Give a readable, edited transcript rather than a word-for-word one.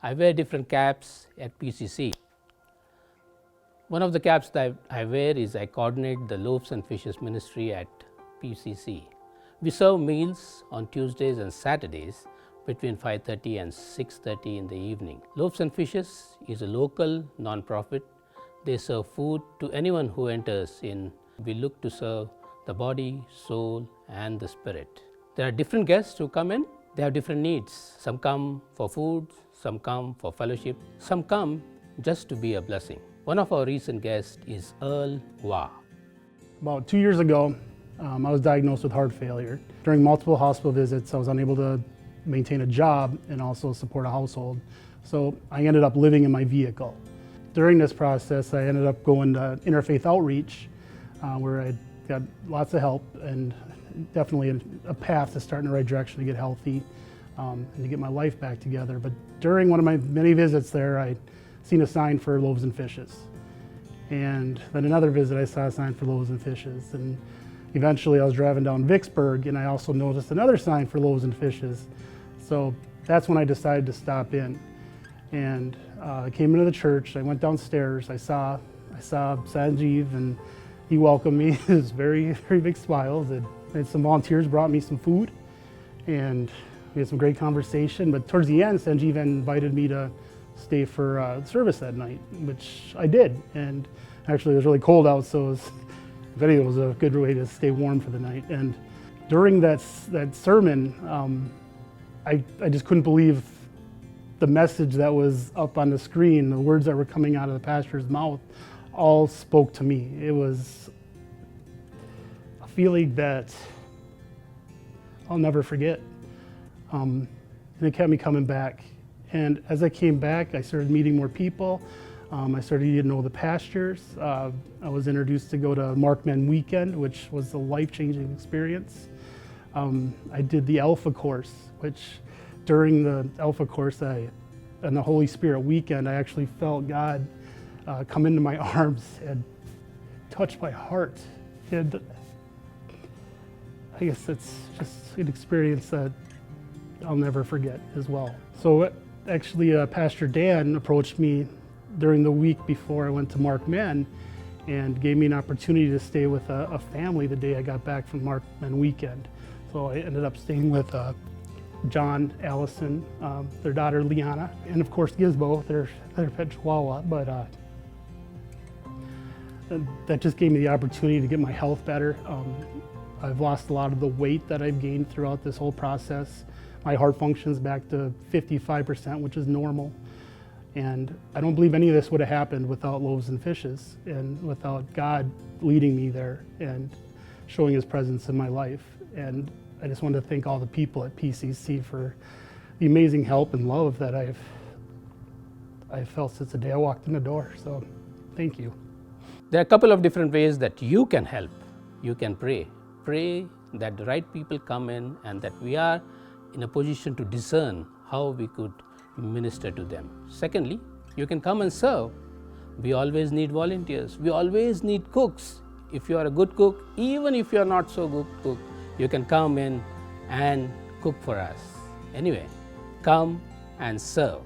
I wear different caps at PCC. One of the caps that I wear is I coordinate the Loaves and Fishes ministry at PCC. We serve meals on Tuesdays and Saturdays between 5:30 and 6:30 in the evening. Loaves and Fishes is a local non-profit. They serve food to anyone who enters in. We look to serve the body, soul and the spirit. There are different guests who come in. They have different needs. Some come for food, some come for fellowship, some come just to be a blessing. One of our recent guests is Earl Wah. About 2 years ago, I was diagnosed with heart failure. During multiple hospital visits, I was unable to maintain a job and also support a household. So I ended up living in my vehicle. During this process, I ended up going to interfaith outreach, where I got lots of help and definitely a path to start in the right direction to get healthy and to get my life back together. But during one of my many visits there, I seen a sign for Loaves and Fishes. And then another visit, I saw a sign for Loaves and Fishes. And eventually I was driving down Vicksburg and I also noticed another sign for Loaves and Fishes. So that's when I decided to stop in. And I came into the church, I went downstairs, I saw Sanjeev and he welcomed me. It was very, very big smiles. And some volunteers brought me some food and we had some great conversation. But towards the end, Sanjeev invited me to stay for service that night, which I did. And actually it was really cold out, so if anything, it was a good way to stay warm for the night. And during that sermon, I just couldn't believe the message that was up on the screen, the words that were coming out of the pastor's mouth, all spoke to me. It was a feeling that I'll never forget. And it kept me coming back. And as I came back, I started meeting more people. I started getting to know the pastors. I was introduced to go to Mark Men Weekend, which was a life-changing experience. I did the Alpha course, which during the Alpha course and the Holy Spirit weekend, I actually felt God come into my arms and touch my heart. And I guess it's just an experience that I'll never forget as well. So actually, Pastor Dan approached me during the week before I went to Mark Men and gave me an opportunity to stay with a family the day I got back from Mark Men Weekend. So I ended up staying with John, Allison, their daughter Liana, and of course Gizmo, their pet Chihuahua. But that just gave me the opportunity to get my health better. I've lost a lot of the weight that I've gained throughout this whole process. My heart functions back to 55%, which is normal. And I don't believe any of this would have happened without Loaves and Fishes and without God leading me there and showing his presence in my life. And I just want to thank all the people at PCC for the amazing help and love that I've felt since the day I walked in the door. So thank you. There are a couple of different ways that you can help. You can pray. Pray that the right people come in and that we are in a position to discern how we could minister to them. Secondly, you can come and serve. We always need volunteers. We always need cooks. If you are a good cook, even if you are not so good cook, you can come in and cook for us. Anyway, come and serve.